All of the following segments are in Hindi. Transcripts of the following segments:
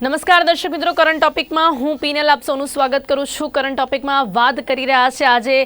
નમસ્કાર દર્શક મિત્રો, કરંટ ટોપિકમાં હું પીનલ આપ સૌનું સ્વાગત કરું છું। કરંટ ટોપિકમાં વાત કરી રહ્યા છે આજે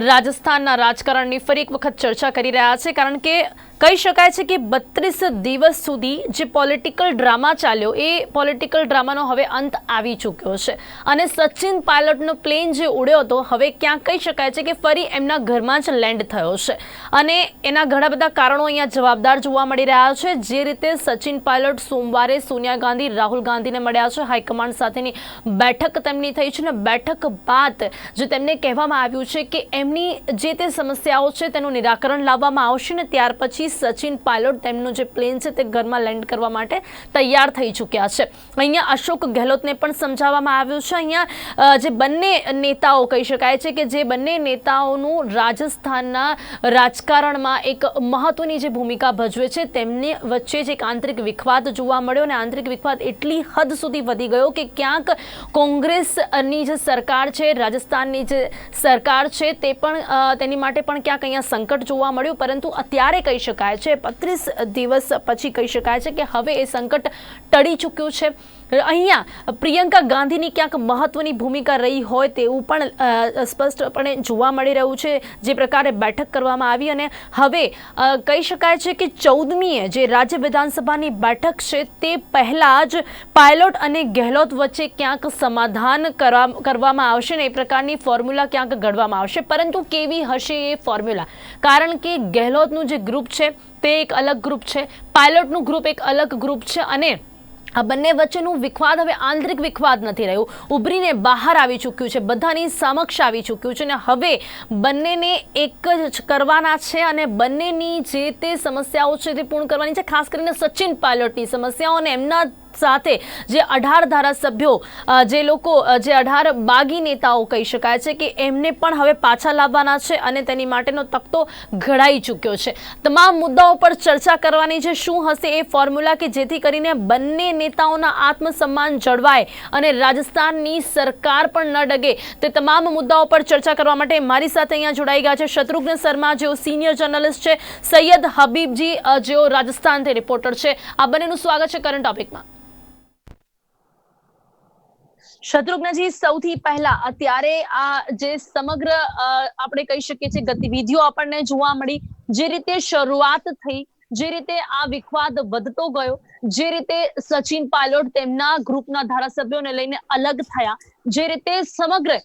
રાજસ્થાનના રાજકારણની ફરી એક વખત ચર્ચા કરી રહ્યા છે, કારણ કે કહી શકાય છે કે 32 દિવસ સુધી જે પોલિટિકલ ડ્રામા ચાલ્યો એ પોલિટિકલ ડ્રામાનો હવે અંત આવી ચૂક્યો છે અને સચિન પાયલટનો પ્લેન જે ઉડ્યો હતો હવે ક્યાંક કહી શકાય છે કે ફરી એમના ઘરમાં જ લેન્ડ થયો છે અને એના ઘણા બધા કારણો અહીંયા જવાબદાર જોવા મળી રહ્યા છે। જે રીતે સચિન પાયલટ સોમવારે સોનિયા ગાંધી રાહુલ ગાંધીને મળ્યા છે, હાઈકમાન્ડ સાથેની બેઠક તેમની થઈ છે ને બેઠક બાદ જે તેમને કહેવામાં આવ્યું છે કે એમની જે તે સમસ્યાઓ છે તેનું નિરાકરણ લાવવામાં આવશે ને ત્યાર પછી સચિન પાયલટ તેમનું જે પ્લેન છે તે ઘરમાં લેન્ડ કરવા માટે તૈયાર થઈ ચૂક્યા છે। અહીંયા અશોક ગેહલોતને પણ સમજાવવામાં આવ્યું છે। અહીંયા જે બંને નેતાઓ કહી શકાય છે કે જે બંને નેતાઓનું રાજસ્થાનના રાજકારણમાં એક મહત્વની જે ભૂમિકા ભજવે છે તેમની વચ્ચે જ એક આંતરિક વિખવાદ જોવા મળ્યો અને આંતરિક વિખવાદ એટલી હદ સુધી વધી ગયો કે ક્યાંક કોંગ્રેસની જે સરકાર છે, રાજસ્થાનની જે સરકાર છે તે પણ તેની માટે પણ ક્યાંક અહીંયા સંકટ જોવા મળ્યું, પરંતુ અત્યારે કહી શકાય છે 32 દિવસ પછી કહી શકાય છે કે હવે એ સંકટ ટળી ચૂક્યું છે। અહીંયા પ્રિયંકા ગાંધીની ક્યાંક મહત્વની ભૂમિકા રહી હોય તેવું પણ સ્પષ્ટપણે જોવા મળી રહ્યું છે જે પ્રકારે બેઠક કરવામાં આવી અને હવે કહી શકાય છે કે 14મીએ જે રાજ્ય વિધાનસભાની બેઠક છે તે પહેલાં જ પાયલોટ અને ગેહલોત વચ્ચે ક્યાંક સમાધાન કરવામાં આવશે ને એ પ્રકારની ફોર્મ્યુલા ક્યાંક ઘડવામાં આવશે, પરંતુ કેવી હશે એ ફોર્મ્યુલા? કારણ કે ગેહલોતનું જે ગ્રુપ છે તે એક અલગ ગ્રુપ છે, પાયલોટનું ગ્રુપ એક અલગ ગ્રુપ છે અને આ બંને વચ્ચેનું વિખવાદ હવે આંતરિક વિખવાદ નથી રહ્યું, ઉભરીને બહાર આવી ચૂક્યું છે, બધાની સમક્ષ આવી ચૂક્યું છે અને હવે બંનેને એક જ કરવાના છે અને બંનેની જે તે સમસ્યાઓ છે તે પૂર્ણ કરવાની છે। ખાસ કરીને સચિન પાયલટની સમસ્યાઓ અને એમના સાથે જે 18 ધારાસભ્યો જે લોકો જે 18 બાગી નેતાઓ કહી શકાય છે કે એમને પણ હવે પાછા લાવવાના છે અને તેની માટેનો તખતો ઘડાઈ ચૂક્યો છે। તમામ મુદ્દાઓ પર ચર્ચા કરવાની છે, શું હશે એ ફોર્મ્યુલા કે જેથી કરીને બંને નેતાઓના આત્મસન્માન જળવાય અને રાજસ્થાનની સરકાર પણ ન ડગે, તે તમામ મુદ્દાઓ પર ચર્ચા કરવા માટે મારી સાથે અહીંયા જોડાઈ ગયા છે શત્રુઘ્ન શર્મા, જેઓ સિનિયર જર્નલિસ્ટ છે, સૈયદ હબીબજી, જેઓ રાજસ્થાનથી રિપોર્ટર છે। આ બંનેનું સ્વાગત છે કરંટ ટોપિકમાં। શત્રુઘ્નજી, સૌથી પહેલા અત્યારે આ જે સમગ્ર આપણે કહી શકીએ છીએ ગતિવિધિઓ આપણને જોવા મળી, જે રીતે શરૂઆત થઈ, જે રીતે આ વિખવાદ વધતો ગયો, જે રીતે સચિન પાયલોટ તેમના ગ્રુપના ધારાસભ્યોને લઈને અલગ થયા, જે રીતે સમગ્ર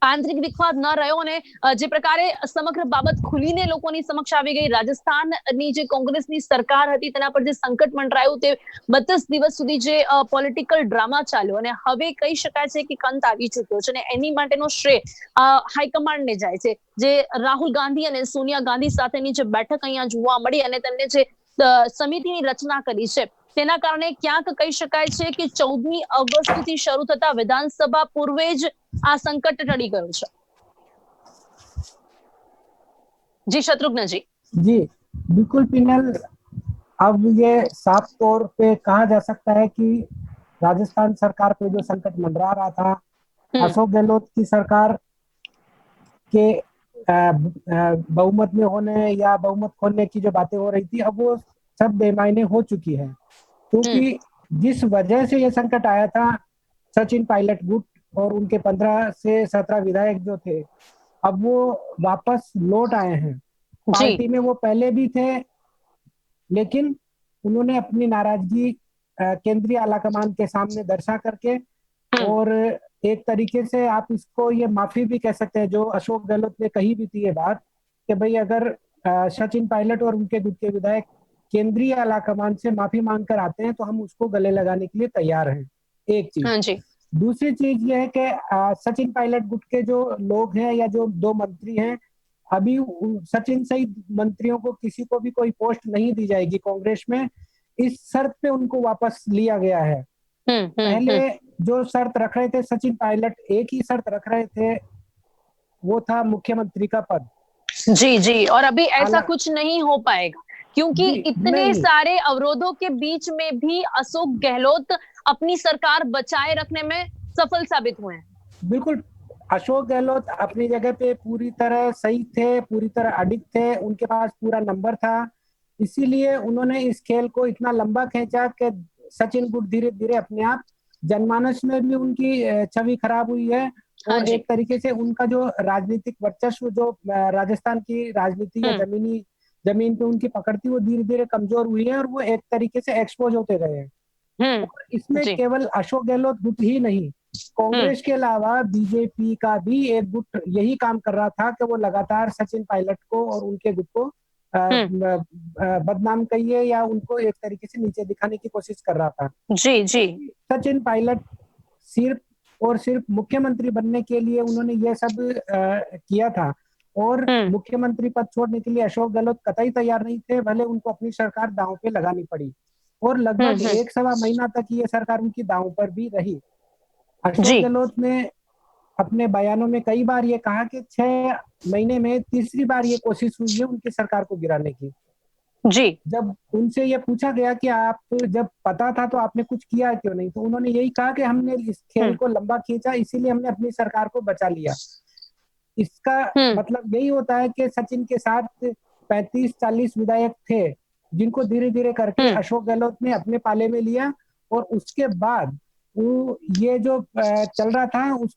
આંતરિક વિખવાદ ન રહ્યો અને જે પ્રકારે સમગ્ર બાબત ખુલીને લોકોની સમક્ષ આવી ગઈ, રાજસ્થાનની જે કોંગ્રેસની સરકાર હતી તેના પર જે સંકટ મંડરાયું, તે 32 દિવસ સુધી જે પોલિટિકલ ડ્રામા ચાલ્યો અને હવે કહી શકાય છે કે અંત આવી ચૂક્યો છે અને એની માટેનો શ્રેય હાઈકમાન્ડને જાય છે। જે રાહુલ ગાંધી અને સોનિયા ગાંધી સાથેની જે બેઠક અહીંયા જોવા મળી અને તેમને જે સમિતિની રચના કરી છે તેના કારણે ક્યાંક કહી શકાય છે કે 14મી ઓગસ્ટથી શરૂ થતા વિધાનસભા પૂર્વે જ આ સંકટ ટળી ગયું છે। जी शत्रुघ्न जी। जी बिल्कुल पिनल, अब ये साफ तौर पे कहा जा सकता है कि राजस्थान सरकार पे जो संकट मंडरा रहा था, अशोक गहलोत की सरकार के बहुमत में होने या बहुमत खोने की जो बातें हो रही थी, अब वो सब बेमायने हो चुकी है, क्योंकि जिस वजह से ये संकट आया था, सचिन पायलट गुट और उनके 15 से 17 विधायक जो थे अब वो वापस लौट आए हैं। पार्टी में वो पहले भी थे, लेकिन उन्होंने अपनी नाराजगी केंद्रीय आलाकमान के सामने दर्शा करके, और एक तरीके से आप इसको ये माफी भी कह सकते हैं जो अशोक गहलोत ने कही भी थी ये बात कि भाई अगर सचिन पायलट और उनके गुट के विधायक केंद्रीय आलाकमान से माफी मांगकर आते हैं तो हम उसको गले लगाने के लिए तैयार हैं। एक चीज। दूसरी चीज ये है कि सचिन पायलट गुट के जो लोग हैं या जो 2 मंत्री हैं, अभी सचिन सहित मंत्रियों को किसी को भी कोई पोस्ट नहीं दी जाएगी कांग्रेस में, इस शर्त पे उनको वापस लिया गया है। पहले जो शर्त रख रहे थे सचिन पायलट, एक ही शर्त रख रहे थे, वो था मुख्यमंत्री का पद। जी जी, और अभी ऐसा कुछ नहीं हो पाएगा क्योंकि इतने सारे अवरोधों के बीच में भी अशोक गहलोत अपनी सरकार बचाए रखने में सफल साबित हुए हैं। बिल्कुल, अशोक गहलोत अपनी जगह पे पूरी तरह सही थे, पूरी तरह अडिग थे, उनके पास पूरा नंबर था, इसीलिए उन्होंने इस खेल को इतना लंबा खींचा कि सचिन गुट धीरे धीरे अपने आप जनमानस में भी उनकी छवि खराब हुई है। हाँ और जी। एक तरीके से उनका जो राजनीतिक वर्चस्व जो राजस्थान की राजनीति या जमीन पे उनकी पकड़ थी, वो धीरे धीरे कमजोर हुई है और वो एक तरीके से एक्सपोज होते गए हैं। और इसमें जी। केवल अशोक गहलोत गुट ही नहीं, हम्म। कांग्रेस के अलावा बीजेपी का भी एक गुट यही काम कर रहा था कि वो लगातार सचिन पायलट को और उनके गुट को हम्म। बदनाम कहिए या उनको एक तरीके से नीचे दिखाने की कोशिश कर रहा था। जी। जी। सचिन पायलट सिर्फ और सिर्फ मुख्यमंत्री बनने के लिए उन्होंने ये सब किया था। और हम्म। मुख्यमंत्री पद छोड़ने के लिए अशोक गहलोत कतई तैयार नहीं थे, भले उनको अपनी सरकार दांव पे लगानी पड़ी। और लगभग हम्म। एक सवा महीना तक ये सरकार उनकी दांव पर भी रही। अशोक जी। गहलोत ने अपने बयानों में कई बार ये कहा कि 6 महीने में तीसरी बार ये कोशिश हुई है उनकी सरकार को गिराने की। जी। जब उनसे ये पूछा गया कि आप जब पता था तो आपने कुछ किया क्यों नहीं, तो उन्होंने यही कहा कि हमने इस खेल हम्म। को लंबा खींचा, इसीलिए हमने अपनी सरकार को बचा लिया। इसका हम्म। मतलब यही होता है कि सचिन के साथ 35-40 विधायक थे, जिनको धीरे धीरे करके हम्म। अशोक गहलोत ने अपने पाले में लिया। और उसके बाद वो ये जो चल रहा था, उस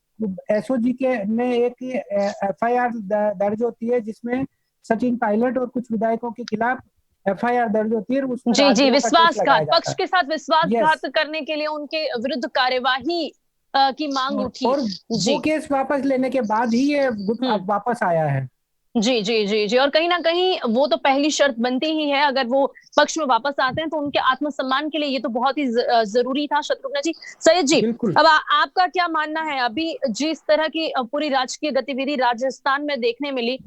एसओजी के में एक एफआईआर दर्ज होती है, जिसमें सचिन पायलट और कुछ विधायकों के खिलाफ एफआईआर दर्ज होती है और उसमें जी। जी, राजद्रोह का केस लगाया विश्वासघात, जाता पक्ष है। के साथ यस। विश्वासघात करने के लिए उनके विरुद्ध कार्यवाही की मांग उठी। और वो जी। केस वापस लेने के बाद ही ये गुट हम्म। अब वापस आया है। जी। जी। जी। जी, और कहीं ना कहीं वो तो पहली शर्त बनती ही है, अगर वो पक्ष में वापस आते हैं तो उनके आत्मसम्मान के लिए ये तो बहुत ही जरूरी था। शत्रुघ्न जी, सैयद जी, बिल्कुल। अब आपका क्या मानना है? अभी जिस तरह की पूरी राजकीय गतिविधि राजस्थान में देखने मिली,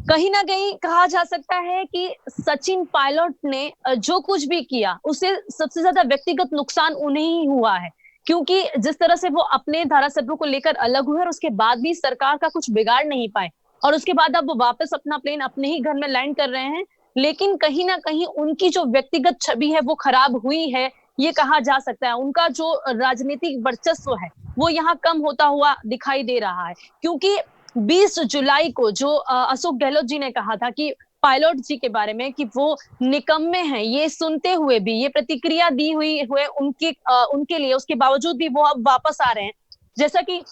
कहीं ना कहीं कहा जा सकता है कि सचिन पायलट ने जो कुछ भी किया उससे सबसे ज्यादा व्यक्तिगत नुकसान उन्हें ही हुआ है। क्योंकि जिस तरह से वो अपने धारासभ्यों को लेकर अलग हुए और उसके बाद भी सरकार का कुछ बिगाड़ नहीं पाए, और उसके बाद अब वो वापस अपना प्लेन अपने ही घर में लैंड कर रहे हैं, लेकिन कहीं ना कहीं उनकी जो व्यक्तिगत छवि है वो खराब हुई है, ये कहा जा सकता है। उनका जो राजनीतिक वर्चस्व है वो यहाँ कम होता हुआ दिखाई दे रहा है। क्योंकि 20 जुलाई को जो अशोक गहलोत जी ने कहा था कि पायलट जी के बारे में कि वो निकम्मे हैं, ये सुनते हुए भी, ये प्रतिक्रिया दी हुए उनके लिए, उसके बावजूद भी वो अब वापस आ रहे हैं। जैसा कि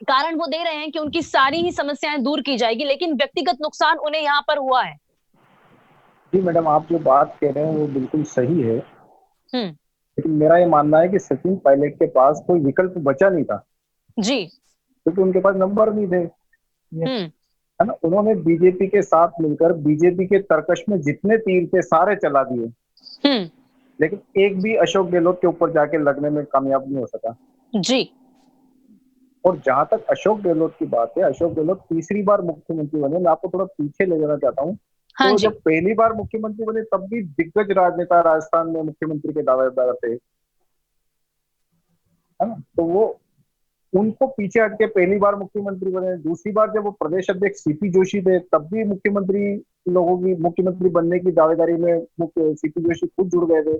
कारण वो दे रहे हैं कि उनकी सारी ही समस्याएं दूर की जाएगी, लेकिन व्यक्तिगत नुकसान उन्हें यहाँ पर हुआ है। जी मैडम, आप जो बात कह रहे हैं वो बिल्कुल सही है, हम्म। लेकिन मेरा ये मानना है कि सचिन पायलट के पास कोई विकल्प बचा नहीं था, जी। क्योंकि उनके पास नंबर नहीं थे। हम्म। है ना, उन्होंने बीजेपी के साथ मिलकर बीजेपी के तरकश में जितने तीर थे सारे चला दिए, हम्म। लेकिन एक भी अशोक गहलोत के ऊपर जाके लगने में कामयाब नहीं हो सका। जी। और जहां तक अशोक गहलोत की बात है, अशोक गहलोत तीसरी बार मुख्यमंत्री बने। मैं आपको थोड़ा पीछे ले जाना चाहता हूँ। हाँ तो जी। जब पहली बार मुख्यमंत्री बने तब भी दिग्गज राजनेता राजस्थान में मुख्यमंत्री के दावेदार थे, है ना। तो वो उनको पीछे हट के पहली बार मुख्यमंत्री बने। दूसरी बार जब वो प्रदेश अध्यक्ष सीपी जोशी थे तब भी मुख्यमंत्री बनने की दावेदारी में सीपी जोशी खुद जुड़ गए थे,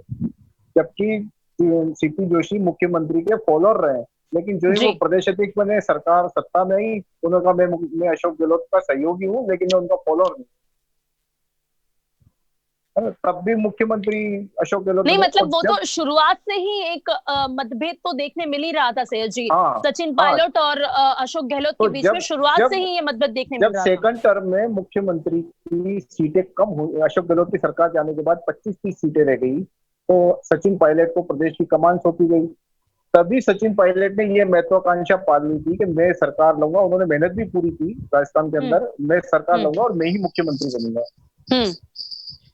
जबकि सीपी जोशी मुख्यमंत्री के फॉलोअर रहे। लेकिन जो ही जी। वो प्रदेश अध्यक्ष बने, सरकार सत्ता में ही, उन्होंने कहा मैं अशोक गहलोत का सहयोगी हूँ लेकिन मैं उनका फॉलोअर नहीं। तब भी मुख्यमंत्री अशोक गहलोत नहीं, बने। मतलब और वो जब तो शुरुआत से ही एक मतभेद तो देखने मिल ही रहा था सैयद जी, हाँ सचिन हाँ, पायलट और अशोक गहलोत के तो बीच में जब शुरुआत से जब ही ये मतभेद देखने मिल जब रहा था। सेकंड टर्म में मुख्यमंत्री की सीटें कम हुई, अशोक गहलोत की सरकार जाने के बाद 25-30 सीटें रह गई, तो सचिन पायलट को प्रदेश की कमान सौंपी गई। तभी सचिन पायलट ने ये महत्वाकांक्षा पाल ली थी कि मैं सरकार लूंगा। उन्होंने मेहनत भी पूरी की राजस्थान के हम्म। अंदर, मैं सरकार हम्म। लूंगा और मैं ही मुख्यमंत्री बनूंगा। हम्म।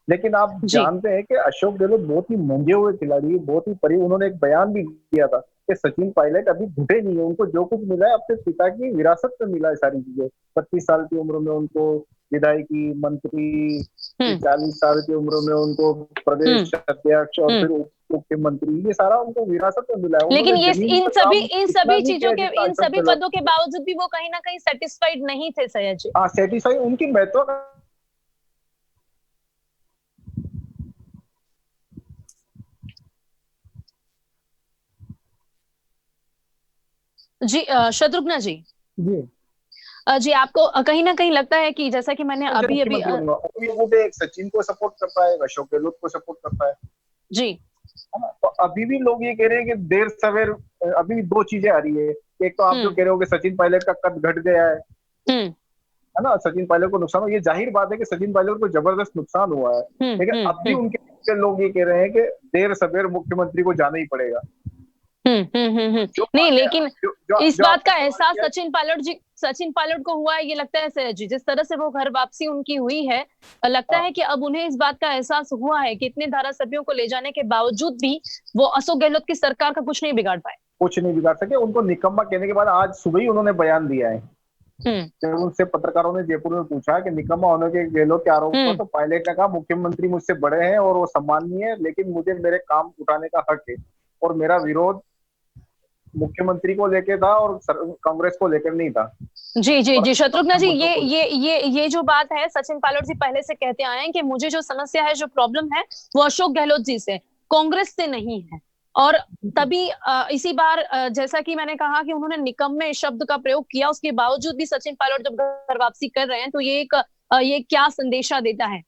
लेकिन आप जी। जानते हैं कि अशोक गहलोत बहुत ही मंजे हुए खिलाड़ी, बहुत ही उन्होंने एक बयान भी दिया था कि सचिन पायलट अभी घुटे नहीं है, उनको जो कुछ मिला है अपने पिता की विरासत में मिला है सारी चीजें। 25 साल की उम्र में उनको विधायकी, मंत्री, हम्म। 40 साल की उम्र में उनको हम्म। प्रदेश अध्यक्ष और हम्म। फिर मुख्यमंत्री, ये सारा उनको विरासत में मिला है। लेकिन उन्होंने ये जमीन पर काम इन इतना सभी नहीं चीजों किया के, जितना इन अशोक सभी गहलोत। पदों के बावजूद भी वो कहीं ना कहीं सेटिस्फाइड नहीं थे सैयद जी। हाँ, सेटिस्फाई उनकी महत्व। जी, शत्रुघ्न जी, जी। जी आपको कहीं ना कहीं लगता है कि जैसा कि मैंने अभी अभी मुख्यमंत्री बनूंगा, और ये वो भी एक सचिन को सपोर्ट करता है, एक अशोक गहलोत को सपोर्ट करता है। जी, है ना। तो अभी भी लोग ये कह रहे हैं कि देर सवेर अभी भी दो चीजें आ रही है। एक तो आप जो कह रहे हो कि सचिन पायलट का कद घट गया हम्म है ना, सचिन पायलट को नुकसान हुआ, ये जाहिर बात है कि सचिन पायलट को जबरदस्त नुकसान हुआ है। लेकिन अब भी हम्म उनके लोग ये कह रहे हैं कि देर सवेर मुख्यमंत्री को जाना ही पड़ेगा। जो नहीं, आपने लेकिन जो जो, इस जो बात आपने का सवाल एहसास किया। सचिन पायलट को हुआ है, ये लगता है सर जी, जिस तरह से वो घर वापसी उनकी हुई है, लगता हाँ, है कि अब उन्हें इस बात का एहसास हुआ है कि इतने धारासभ्यों को ले जाने के बावजूद भी वो अशोक गहलोत की सरकार का कुछ नहीं बिगाड़ पाए। कुछ नहीं बिगाड़ सके। उनको निकम्मा कहने के बाद आज सुबह ही उन्होंने बयान दिया है। हम्म जब उनसे पत्रकारों ने जयपुर में पूछा कि निकम्मा होने के गहलोत के आरोप पर, हम्म तो पायलट ने कहा मुख्यमंत्री मुझसे बड़े हैं और वो सम्माननीय है, लेकिन मुझे मेरे काम उठाने का हक है और मेरा विरोध मुख्यमंत्री को लेकर था और कांग्रेस को लेकर नहीं था। जी जी और जी, शत्रुघ्न जी, मुद्दों को ये जो बात है, सचिन पायलट जी पहले से कहते आए हैं कि मुझे जो समस्या है, जो प्रॉब्लम है, वो अशोक गहलोत जी से, कांग्रेस से नहीं है। और तभी इसी बार जैसा कि मैंने कहा कि उन्होंने निकम्मे शब्द का प्रयोग किया, उसके बावजूद भी सचिन पायलट जब घर वापसी कर रहे हैं, तो ये क्या संदेशा देता है?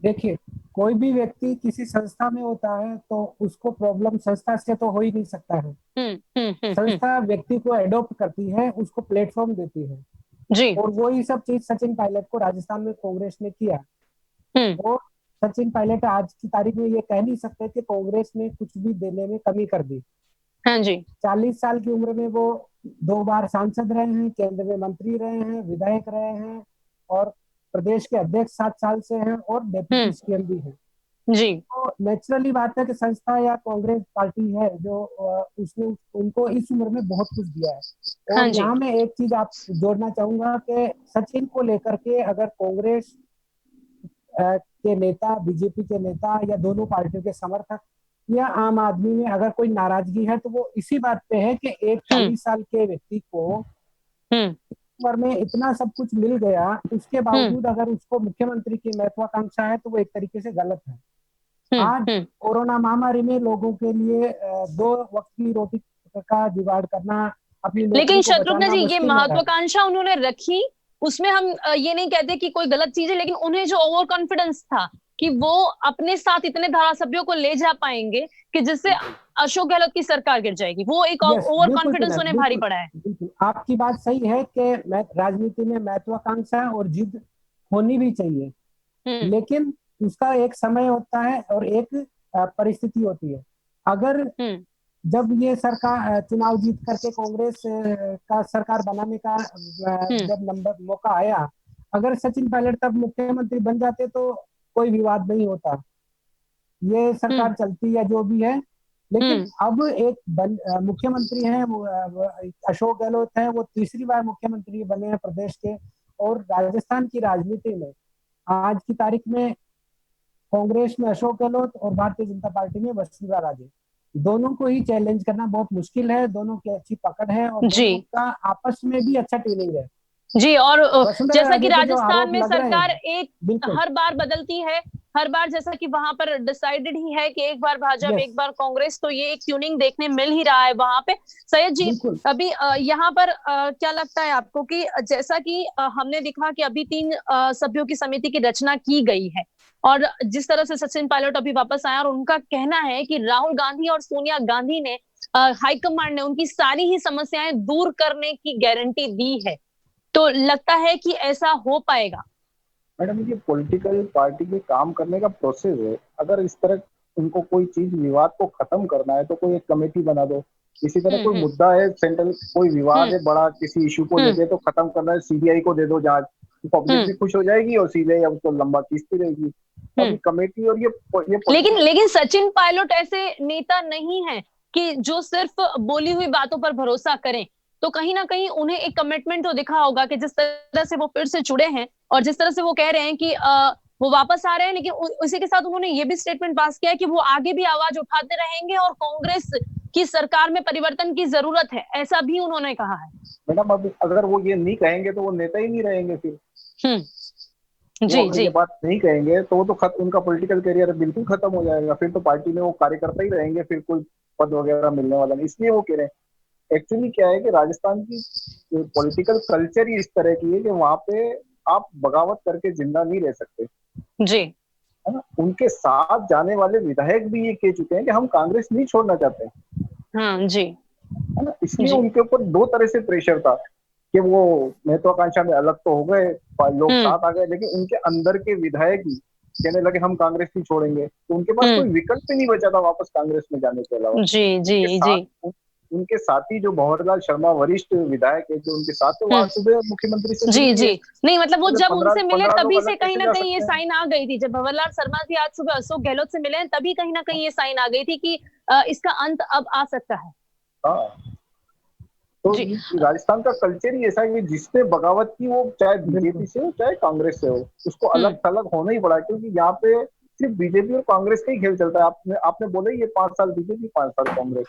देखिए, कोई भी व्यक्ति किसी संस्था में होता है तो उसको प्रॉब्लम संस्था से तो हो ही नहीं सकता है। संस्था व्यक्ति को एडॉप्ट करती है, उसको प्लेटफॉर्म देती है, जी। और वही सब चीज सचिन पायलट को राजस्थान में कांग्रेस ने किया। हम्म और सचिन पायलट आज की तारीख में ये कह नहीं सकते कि कांग्रेस ने कुछ भी देने में कमी कर दी। हाँ जी। 40 साल की उम्र में वो 2 बार सांसद रहे हैं, केंद्र में मंत्री रहे हैं, विधायक रहे हैं, और प्रदेश के अध्यक्ष 7 साल से हैं, और डेप्यूटी सीएम भी हैं। जी। तो नेचुरली बात है कि संस्था या कांग्रेस पार्टी है जो उसने उनको इस उम्र में बहुत कुछ दिया है। हाँ और जी। यहाँ मैं एक चीज आप जोड़ना चाहूंगा कि सचिन को लेकर के अगर कांग्रेस के नेता, बीजेपी के नेता, या दोनों पार्टियों के समर्थक, या आम आदमी में अगर कोई नाराजगी है, तो वो इसी बात पे है कि एक हम्म 40 साल के व्यक्ति को हम्म उम्र में इतना सब कुछ मिल गया, उसके हम्म बावजूद अगर उसको मुख्यमंत्री की महत्वाकांक्षा है, तो वो एक तरीके से गलत है। आज हम्म। कोरोना महामारी में लोगों के लिए 2 वक्त की रोटी का जुगाड़ करना, अपनी लेकिन नौकरी को शत्रुघ्न बचाना जी, ये मुश्किल हो रहा है। महत्वाकांक्षा उन्होंने रखी, उसमें हम ये नहीं कहते कि कोई गलत चीज है, लेकिन उन्हें जो ओवर कॉन्फिडेंस था कि वो अपने साथ इतने धारासभ्यों को ले जा पाएंगे कि जिससे बिल्कुल। अशोक गहलोत की सरकार गिर जाएगी, वो एक यस, ओवर बिल्कुल कॉन्फिडेंस टीना, उन्हें भारी बिल्कुल पड़ा है। बिल्कुल आपकी बात सही है कि राजनीति में महत्वाकांक्षा और जिद होनी भी चाहिए, हम्म लेकिन उसका एक समय होता है और एक परिस्थिति होती है। अगर हम्म जब ये सरकार चुनाव जीत करके कांग्रेस का सरकार बनाने का हम्म जब नंबर मौका आया, अगर सचिन पायलट तब मुख्यमंत्री बन जाते तो कोई विवाद नहीं होता, ये हम्म सरकार चलती या जो भी है। लेकिन हम्म अब एक मुख्यमंत्री हैं, अशोक गहलोत हैं, वो तीसरी बार मुख्यमंत्री बने हैं प्रदेश के। और राजस्थान की राजनीति में आज की तारीख में कांग्रेस में अशोक गहलोत और भारतीय जनता पार्टी में वसुंधरा राजे, दोनों को ही चैलेंज करना बहुत मुश्किल है। दोनों की अच्छी पकड़ है और जी दोनों का आपस में भी अच्छा ट्यूनिंग है। जी। और वसुंधरा जैसा कि राजे पे जो राजस्थान आरोप में लग रहे सरकार हैं, एक बिल्कुल, हर बार बदलती है, हर बार जैसा कि वहां पर डिसाइडेड ही है कि एक बार भाजपा, यस, एक बार कांग्रेस, तो ये एक ट्यूनिंग देखने मिल ही रहा है वहां पे। सैयद जी, बिल्कुल, अभी यहाँ पर क्या लगता है आपको कि जैसा कि हमने देखा कि अभी 3 सभ्यों की समिति की रचना की गई है, और जिस तरह से सचिन पायलट अभी वापस आया और उनका कहना है कि राहुल गांधी और सोनिया गांधी ने, हाईकमांड ने उनकी सारी ही समस्याएं दूर करने की गारंटी दी है, तो लगता है कि ऐसा हो पाएगा? मैडम, ये पॉलिटिकल पार्टी के काम करने का प्रोसेस है। अगर इस तरह उनको कोई चीज विवाद को खत्म करना है तो कोई एक कमेटी बना दो। इसी तरह कोई हम्म मुद्दा है सेंट्रल, कोई विवाद हम्म है बड़ा किसी इशू को हम्म लेके, तो खत्म करना है, सीबीआई को दे दो जांच, तो पब्लिक हम्म भी खुश हो जाएगी और सीबीआई अब तो लंबा खींचती रहेगी। तो अभी हम्म कमेटी और ये लेकिन पॉलिटिकल। लेकिन सचिन पायलट ऐसे नेता नहीं है कि जो सिर्फ बोली हुई बातों पर भरोसा करें, तो कहीं ना कहीं उन्हें एक कमिटमेंट तो दिखा होगा कि जिस तरह से वो फिर से जुड़े हैं और जिस तरह से वो कह रहे हैं कि वो वापस आ रहे हैं, लेकिन उसी के साथ उन्होंने ये भी स्टेटमेंट पास किया है कि वो आगे भी आवाज उठाते रहेंगे और कांग्रेस की सरकार में परिवर्तन की जरूरत है, ऐसा भी उन्होंने कहा है। मैडम, अब अगर वो ये नहीं कहेंगे तो वो नेता ही नहीं रहेंगे फिर। वो जी अगर जी ये बात नहीं कहेंगे तो वो तो उनका पॉलिटिकल करियर बिल्कुल खत्म हो जाएगा। फिर तो पार्टी में वो कार्यकर्ता ही रहेंगे, फिर कोई पद वगैरह मिलने वाला नहीं। इसलिए वो कह रहे हैं। एक्चुअली क्या है कि राजस्थान की पॉलिटिकल कल्चर ही इस तरह की है कि वहां पे आप बगावत करके जिंदा नहीं रह सकते। जी। है ना, उनके साथ जाने वाले विधायक भी ये कह चुके हैं कि हम कांग्रेस नहीं छोड़ना चाहते, हाँ जी। है ना। इसलिए जी। उनके ऊपर दो तरह से प्रेशर था कि वो महत्वाकांक्षा में अलग तो हो गए, लोग हम्म। साथ आ गए, लेकिन उनके अंदर के विधायक ही कहने लगे हम कांग्रेस नहीं छोड़ेंगे, तो उनके पास हम्म। कोई विकल्प ही नहीं बचा था वापस कांग्रेस में जाने के अलावा। जी जी उनके जी। साथ उनके साथी जो भंवरलाल शर्मा वरिष्ठ विधायक है जो उनके साथ थे, वो हम्म। आज सुबह मुख्यमंत्री से मिल जी भी जी। है। नहीं मतलब वो बोले जब पंद्रह उनसे मिले पंद्रह लोग तभी अलग से कहीं कैसे ना जा कहीं ये सकते हैं। साइन आ गई थी, जब भंवरलाल शर्मा जी आज सुबह अशोक गहलोत से मिले हैं, तभी कहीं ना कहीं ये साइन आ गई थी कि इसका अंत अब आ सकता है। हाँ, तो जी। ये राजस्थान का कल्चर ही ऐसा है कि जिसने बगावत की, वो चाहे बीजेपी बिल्कुल। से हो चाहे कांग्रेस से हो, उसको अलग हम्म। थलग होना ही पड़ा, क्योंकि यहाँ पे सिर्फ बीजेपी और कांग्रेस का ही खेल चलता है। आपने आपने बोला ही ये 5 साल बीजेपी 5 साल कांग्रेस।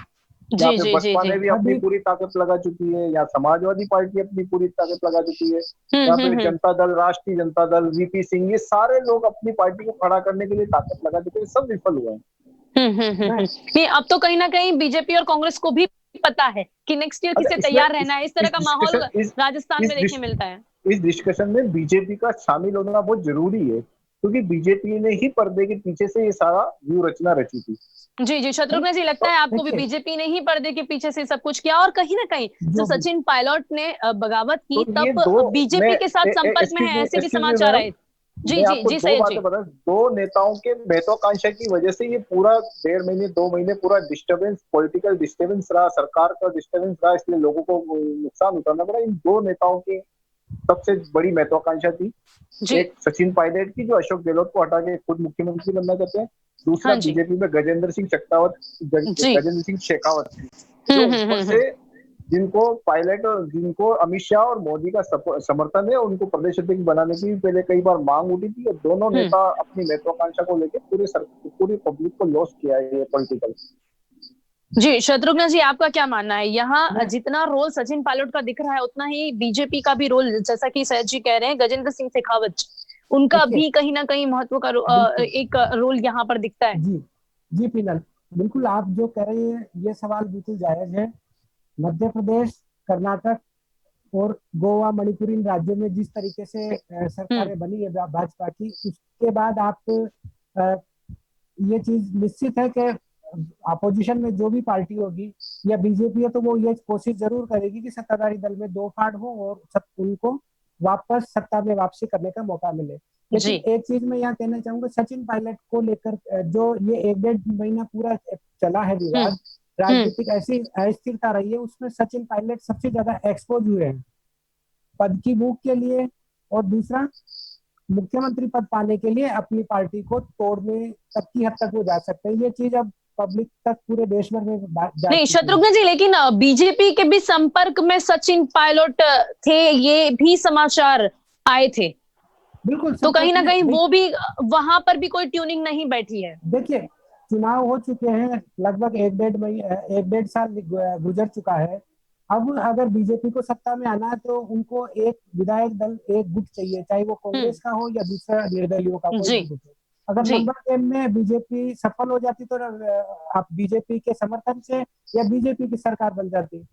यहाँ जी पे जी जी बसपा जी। ने भी अपनी अभी पूरी ताकत लगा चुकी है, यहाँ समाजवादी पार्टी अपनी पूरी ताकत लगा चुकी है, यहाँ पे हम्म। जनता दल, राष्ट्रीय जनता दल, वीपी सिंह, ये सारे लोग अपनी पार्टी को खड़ा करने के लिए ताकत लगा चुके हैं, सब विफल हुए हैं। हम्म। मैं नहीं अब तो कहीं ना कहीं बीजेपी और कांग्रेस को भी पता है कि नेक्स्ट ईयर अच्छा, किसे इसमें तैयार रहना है, इस तरह इस का माहौल डिस्कशन राजस्थान इस में देखने मिलता है। इस डिस्कशन में बीजेपी का शामिल होना बहुत जरूरी है, क्योंकि बीजेपी ने ही पर्दे के पीछे से ये सारा व्यू रचना रची थी, जी जी। है ना। शत्रुघ्न जी, लगता तो है आपको भी देखिए, बीजेपी ने ही पर्दे के पीछे से सब कुछ किया, और कहीं ना कहीं जब जो भी सचिन पायलट ने बगावत तो की ये तब दो, मैं बीजेपी के साथ संपर्क में है, ऐसे भी एक्सक्यूज मी समाचार मैडम, आए। जी मैं जी आपको जी दो सैयद बातें जी। बता, दो नेताओं के महत्वाकांक्षा की वजह से ये पूरा 1.5 महीने 2 महीने पूरा डिस्टरबेंस, पॉलिटिकल डिस्टरबेंस रहा, सरकार का डिस्टरबेंस रहा, इसलिए लोगों को नुकसान उठाना पड़ा। इन दो नेताओं की सबसे बड़ी महत्वाकांक्षा थी, जी। एक सचिन पायलट की जो अशोक गहलोत को हटा के खुद मुख्यमंत्री बनना चाहते हैं, दूसरा हाँ जी। बीजेपी में जी। गजेंद्र सिंह शेखावत की, जो ऊपर से, जिनको पायलट और जिनको अमित शाह और मोदी का समर्थन है, उनको प्रदेश अध्यक्ष बनाने की भी पहले कई बार मांग उठी थी, और दोनों हम्म। नेता अपनी महत्वाकांक्षा को लेकर पूरी पब्लिक को लॉस किया है ये पॉलिटिकल। जी शत्रुघ्न जी, आपका क्या मानना है? यहाँ मैं जितना रोल सचिन पायलट का दिख रहा है, उतना ही बीजेपी का भी रोल, जैसा कि सैयद जी कह रहे हैं, गजेंद्र सिंह शेखावत उनका देखिए, भी कहीं ना कहीं महत्व का बिल्कुल। एक रोल यहाँ पर दिखता है। जी, जी पिनल, बिल्कुल आप जो कह रहे हैं ये सवाल बिल्कुल जायज है। मध्य प्रदेश, कर्नाटक और गोवा, मणिपुर, इन राज्यों में जिस तरीके से हम्म। सरकारें बनी है भाजपा की, उसके बाद आप अ, ये चीज निश्चित है कि अपोजिशन में जो भी पार्टी होगी या बीजेपी है, तो वो ये कोशिश जरूर करेगी कि सत्ताधारी दल में दो फाड़ हो और उनको वापस सत्ता में वापसी करने का मौका मिले। जी। लेकिन एक चीज मैं यहाँ कहना चाहूंगा, सचिन पायलट को लेकर जो ये 1-1.5 महीना पूरा चला है हम्म। विवाद, हम्म। राजनीतिक ऐसी अस्थिरता रही है, उसमें सचिन पायलट सबसे ज्यादा एक्सपोज हुए हैं पद की भूख के लिए, और दूसरा मुख्यमंत्री पद पाने के लिए अपनी पार्टी को तोड़ने तक की हद तक वो जा सकते हैं। ये चीज अब पब्लिक तक पूरे देश भर में जा नहीं चुकी है। शत्रुघ्न जी, लेकिन बीजेपी के भी संपर्क में सचिन पायलट थे, ये भी समाचार आए थे, बिल्कुल तो संपर्क कहीं ना में कहीं वो भी वहां पर भी कोई ट्यूनिंग नहीं बैठी है। देखिए, चुनाव हो चुके हैं, लगभग 1-1.5 साल गुजर चुका है। अब अगर बीजेपी को सत्ता में आना है तो उनको एक विधायक दल, एक गुट चाहिए, चाहे वो कांग्रेस का हो या दूसरा निर्दलीयों का कोई जी भी गुट हो। अगर जी। नंबर गेम में बीजेपी सफल हो जाती तो आप बीजेपी के समर्थन से या बीजेपी की सरकार बन जाती।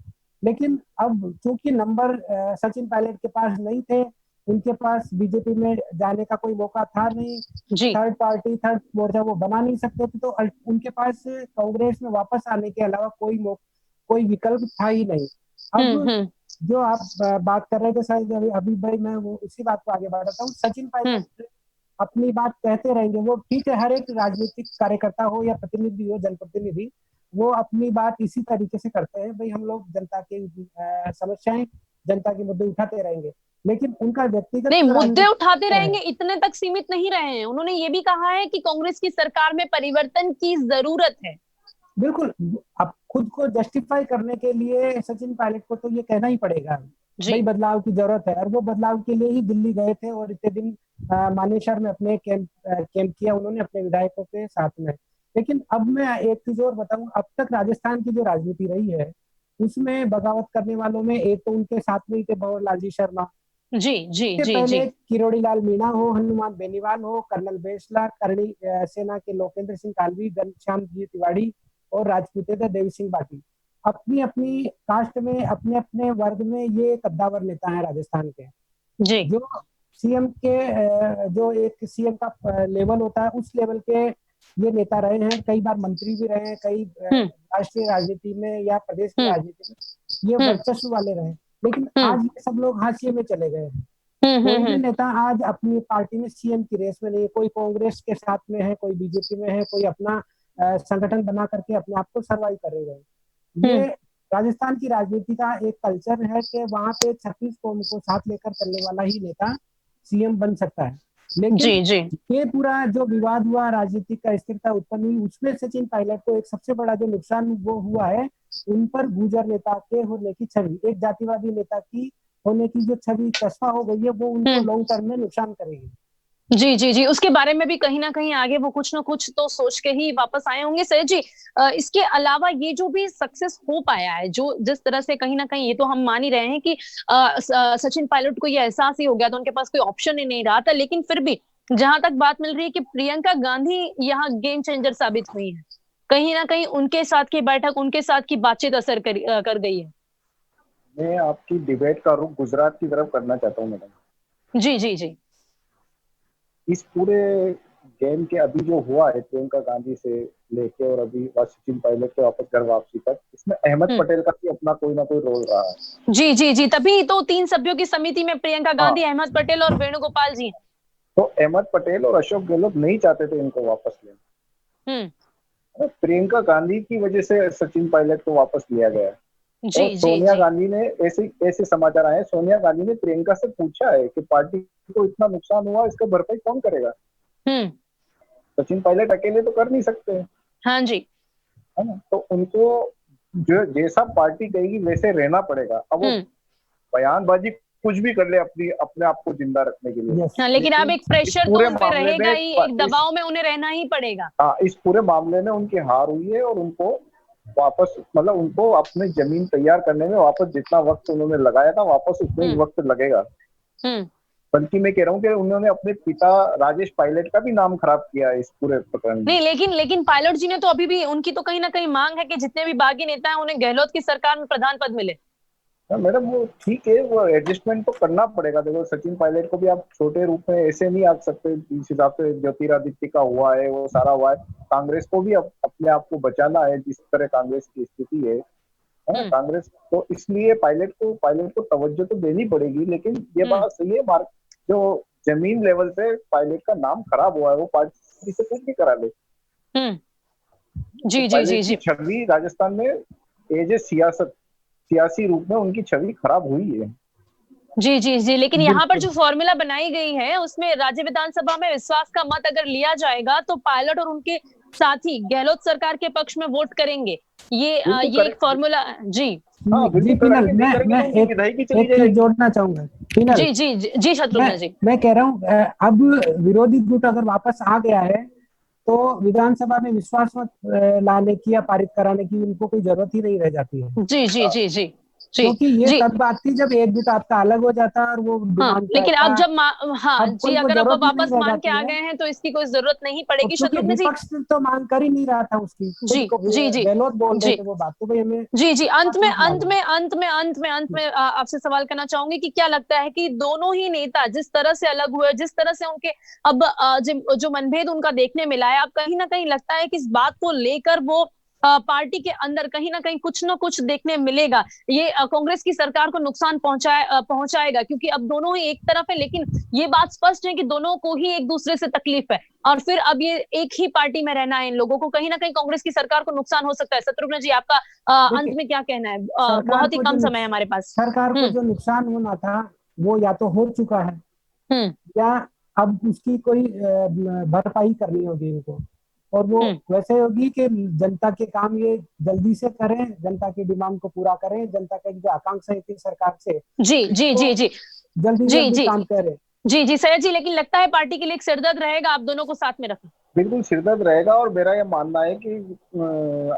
लेकिन अब चूंकि नंबर सचिन पायलट के पास नहीं थे, उनके पास बीजेपी में जाने का कोई मौका था नहीं, जी। थर्ड पार्टी, थर्ड मोर्चा वो बना नहीं सकते थे, तो उनके पास कांग्रेस में वापस आने के अलावा कोई विकल्प था ही नहीं। अब हम्म। जो आप बात कर रहे थे शायद अभी भाई, मैं वो उसी बात को आगे बढ़ाता हूँ। सचिन हम्म। पायलट अपनी बात कहते रहेंगे, वो ठीक है, हर एक राजनीतिक कार्यकर्ता हो या प्रतिनिधि हो, जनप्रतिनिधि, वो अपनी बात इसी तरीके से करते हैं, भाई हम लोग जनता की समस्याएं, जनता के मुद्दे उठाते रहेंगे। लेकिन उनका व्यक्तिगत नहीं, जो मुद्दे उठाते राजनीतिक है, रहेंगे इतने तक सीमित नहीं रहे हैं, उन्होंने ये भी कहा है कि कांग्रेस की सरकार में परिवर्तन की जरूरत है। बिल्कुल, अब खुद को जस्टिफाई करने के लिए सचिन पायलट को तो ये कहना ही पड़ेगा, जी। भाई बदलाव की जरूरत है, और वो बदलाव के लिए ही दिल्ली गए थे और इतने दिन मानेसर में अपने कैंप किया उन्होंने अपने विधायकों के साथ में। लेकिन अब मैं एक चीज और बताऊं, अब तक राजस्थान की जो राजनीति रही है उसमें बगावत करने वालों में एक तो उनके साथ में ही थे भंवर जी शर्मा, जी जी इसके जी जी। पहले किरोड़ी लाल मीणा हो, हनुमान बेनीवाल हो, कर्नल बेसला, करणी सेना के लोकेंद्र सिंह कालवी, घनश्याम जी तिवाड़ी और राजपूते थे देवी सिंह बाटी। अपनी अपनी कास्ट में, अपने अपने वर्ग में ये कद्दावर नेता है राजस्थान के, जी। जो सीएम के जो एक सीएम का लेवल होता है उस लेवल के ये नेता रहे हैं, कई बार मंत्री भी रहे हैं, कई हम्म राष्ट्रीय राजनीति में या प्रदेश की हम्म राजनीति में ये हम्म वर्चस्व वाले रहे। लेकिन हम्म आज ये सब लोग हाशिए में चले गए हैं। हम्म कोई हम्म भी हम्म नेता आज अपनी पार्टी में सीएम की रेस में नहीं है, कोई कांग्रेस के साथ में है, कोई बीजेपी में है, कोई अपना संगठन बना करके अपने आप को सर्वाइव कर रहे हैं। हम्म, ये राजस्थान की राजनीति का एक कल्चर है कि वहां पे 36 कौम को साथ लेकर चलने वाला ही नेता सीएम बन सकता है। लेकिन जी जी ये पूरा जो विवाद हुआ, राजनीतिक का स्थिरता उत्पन्न हुई, उसमें सचिन पायलट को एक सबसे बड़ा जो नुकसान वो हुआ है, उन पर गुर्जर नेता के होने की छवि, एक जातिवादी नेता की होने की जो छवि चस्पा हो गई है, वो उनको हम्म लॉन्ग टर्म में नुकसान करेगी। जी जी जी, उसके बारे में भी कहीं ना कहीं आगे वो कुछ ना कुछ तो सोच के ही वापस आए होंगे सर जी। इसके अलावा ये जो भी सक्सेस हो पाया है, जो जिस तरह से कहीं ना कहीं ये तो हम मान ही रहे हैं कि सचिन पायलट को ये एहसास ही हो गया था, उनके पास कोई ऑप्शन ही नहीं रहा था, लेकिन फिर भी जहां तक बात मिल रही है कि प्रियंका गांधी यहाँ गेम चेंजर साबित हुई है, कहीं ना कहीं उनके साथ की बैठक, उनके साथ की बातचीत असर कर गई है। मैं आपकी डिबेट का रुख गुजरात की तरफ करना चाहता हूँ मैडम। जी जी जी इस पूरे गेम के अभी जो हुआ है प्रियंका गांधी से लेके और अभी सचिन पायलट के वापस घर वापसी तक, इसमें अहमद हम्म पटेल का भी अपना कोई ना कोई रोल रहा है। जी जी जी, तभी तो 3 सभ्यों की समिति में प्रियंका गांधी, हाँ, अहमद पटेल और वेणुगोपाल जी हैं। तो अहमद पटेल और अशोक गहलोत नहीं चाहते थे इनको वापस लेना। हम्म प्रियंका गांधी की वजह से सचिन पायलट को वापस लिया गया है। जी और जी सोनिया जी गांधी ने ऐसे ऐसे समाचार आए हैं, सोनिया गांधी ने प्रियंका से पूछा है कि पार्टी को इतना नुकसान हुआ, इसका भरपाई कौन करेगा। हम्म सचिन पायलट अकेले तो कर नहीं सकते, हाँ जी है ना। तो उनको जो जैसा पार्टी कहेगी वैसे रहना पड़ेगा। अब वो हम्म बयानबाजी कुछ भी कर ले अपनी अपने आप को जिंदा रखने के लिए, यस। हाँ, लेकिन अब लेकिन एक इस प्रेशर तो पूरे उन पे मामले रहेगा में ही, एक इस दबाव में उन्हें रहना ही पड़ेगा। हाँ, इस पूरे मामले में उनकी हार हुई है और उनको वापस मतलब उनको अपनी जमीन तैयार करने में वापस जितना वक्त उन्होंने लगाया था वापस उतना ही हम्म वक्त लगेगा। हम्म बल्कि मैं कह रहा हूँ कि उन्होंने अपने पिता राजेश पायलट का भी नाम खराब किया है इस पूरे प्रकरण में। नहीं, लेकिन लेकिन पायलट जी ने तो अभी भी, उनकी तो कहीं ना कहीं मांग है कि जितने भी बागी नेता हैं उन्हें गहलोत की सरकार में प्रधान पद मिले। हाँ मैडम, वो ठीक है, वो एडजस्टमेंट तो करना पड़ेगा। देखो सचिन पायलट को भी आप छोटे रूप में ऐसे नहीं आ सकते, जिस हिसाब से ज्योतिरादित्य का हुआ है वो सारा हुआ है। कांग्रेस को भी अपने आप को बचाना है, जिस तरह कांग्रेस की स्थिति है ना। हम्म कांग्रेस तो इसलिए पायलट को तवज्जो तो देनी पड़ेगी। लेकिन ये हम्म बात सही है, जो जमीन लेवल पे पायलट का नाम खराब हुआ है वो पार्टी से कुछ भी करा ले। हम्म तो जी जी जी पायलट की जी छवि राजस्थान में एज ए सियासी रूप में उनकी छवि खराब हुई है। जी जी जी, लेकिन यहाँ पर बिल्कुल। जो फॉर्मूला बनाई गई है उसमें राज्य विधानसभा में विश्वास का मत अगर लिया जाएगा तो पायलट और उनके साथी गहलोत सरकार के पक्ष में वोट करेंगे। बिल्कुल ये एक करे, फॉर्मूला। जी हाँ जी बिल्कुल पिनल, कराएंगे, नहीं करेंगे मैं तो उनकी एक विधायकी चली एक चीज जाएगी। जोड़ना चाहूंगा पिनल। जी जी जी जी, मैं शत्रुघ्न जी। मैं कह रहा हूँ अब विरोधी गुट अगर वापस आ गया है तो विधानसभा में विश्वास मत लाने की या पारित कराने की उनको कोई जरूरत ही नहीं रह जाती है। जी जी जी जी जी क्योंकि ये जी तब बात थी जब एक गुट आपका अलग हो जाता और वो हाँ, डिमांड लेकिन करता। अब जब हाँ अब जी, कोई वो अगर अब वो जरूरत ही नहीं वापस रह मान के जाती आ है। गए हैं तो इसकी कोई जरूरत नहीं और पड़ेगी, क्योंकि शत्रुघ्न जी। विपक्ष तो मांग कर ही नहीं रहा था उसकी, खुद जी को जी जी गहलोत बोल रहे जी थे वो बात, तो भाई हमें जी जी, अंत विश्वास में मत अंत डालो। में अंत में अंत में अंत में आपसे सवाल करना चाहूंगी कि क्या लगता है कि दोनों ही नेता जिस तरह से अलग हुए, जिस तरह से उनके अब जो मनभेद उनका देखने मिला है, अब कहीं ना कहीं लगता है कि इस बात को लेकर वो पार्टी के अंदर कहीं ना कहीं कुछ ना कुछ देखने मिलेगा, ये कांग्रेस की सरकार को नुकसान पहुंचाएगा, क्योंकि अब दोनों ही एक तरफ है, लेकिन ये बात स्पष्ट है कि दोनों को ही एक दूसरे से तकलीफ है, और फिर अब ये एक ही पार्टी में रहना है इन लोगों को, कहीं ना कहीं कांग्रेस की सरकार को नुकसान हो सकता है। शत्रुघ्न जी, आपका अंत देखिए, में क्या कहना है? सरकार बहुत ही को कम समय है हमारे पास। सरकार को हम्म जो नुकसान होना था वो या तो हो चुका है हम्म या अब उसकी कोई भरपाई करनी होगी इनको। और वो हम्म वैसे होगी कि जनता के काम ये जल्दी से करें, जनता की डिमांड को पूरा करें, जनता का जो आकांक्षा है थी सरकार से जी जी उसको जी जी जल्दी जी जल्दी जी काम करें। जी जी, सैयद जी, लेकिन लगता है पार्टी के लिए एक सिरदर्द रहेगा आप दोनों को साथ में रखना। बिल्कुल सिरदर्द रहेगा। और मेरा यह मानना है कि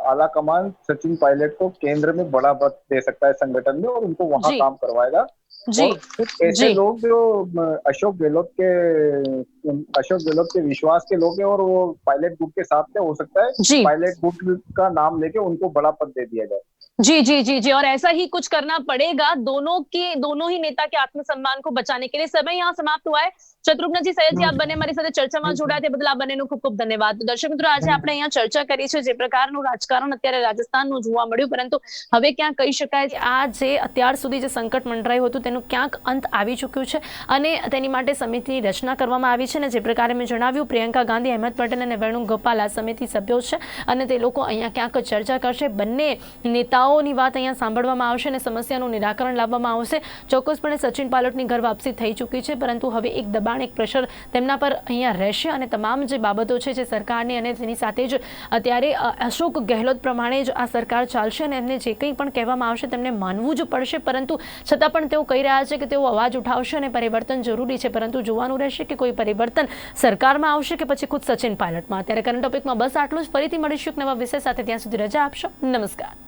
आला कमान सचिन पायलट को केंद्र में बड़ा पद दे सकता है संगठन में और उनको वहां जी काम करवाएगा। जी और कुछ ऐसे जी लोग जो अशोक गहलोत के विश्वास के लोग हैं और वो पायलट गुट के साथ में, हो सकता है जी पायलट गुट का नाम लेके उनको बड़ा पद दे दिया जाए। जी, जी, जी, जी, और ऐसा ही कुछ करना पड़ेगा दोनों ही नेता के आत्मसम्मान को बचाने के लिए। समय यहाँ समाप्त हुआ है। શત્રુઘ્ન જી સૈયદજી આપ બંને મારી સાથે ચર્ચામાં જોડાયા તે બદલ આપ બંનેનો ખૂબ ખૂબ ધન્યવાદ। દર્શક મિત્રો, આજે આપણે અહીંયા ચર્ચા કરી છે જે પ્રકારનું રાજકારણ અત્યારે રાજસ્થાનનું જોવા મળ્યું, પરંતુ હવે ક્યાં કહી શકાય કે આ જે અત્યાર સુધી જે સંકટ મંડરાયું હતું તેનું ક્યાંક અંત આવી ચૂક્યું છે અને તેની માટે સમિતિની રચના કરવામાં આવી છે અને જે પ્રકારે મેં જણાવ્યું, પ્રિયંકા ગાંધી, અહેમદ પટેલ અને વેણુગોપાલ આ સમિતિ સભ્યો છે અને તે લોકો અહીંયા ક્યાંક ચર્ચા કરશે। બંને નેતાઓની વાત અહીંયા સાંભળવામાં આવશે અને સમસ્યાનું નિરાકરણ લાવવામાં આવશે। ચોક્કસપણે સચિન પાયલોટની ઘર વાપસી થઈ ચૂકી છે, પરંતુ હવે એક દબાણ, એક પ્રેશર તેમના પર અહીંયા રહેશે અને તમામ જે બાબતો છે જે સરકારની અને તેની સાથે જ અત્યારે અશોક ગેહલોત પ્રમાણે જ આ સરકાર ચાલશે અને એમને જે કંઈ પણ કહેવામાં આવશે તેમને માનવું જ પડશે। પરંતુ છતાં પણ તેઓ કહી રહ્યા છે કે તેઓ અવાજ ઉઠાવશે અને પરિવર્તન જરૂરી છે, પરંતુ જોવાનું રહેશે કે કોઈ પરિવર્તન સરકારમાં આવશે કે પછી ખુદ સચિન પાયલોટમાં। અત્યારે કરંટ ટોપિકમાં બસ આટલું જ। ફરીથી મળીશું એક નવા વિષય સાથે, ત્યાં સુધી રજા આપશો। નમસ્કાર।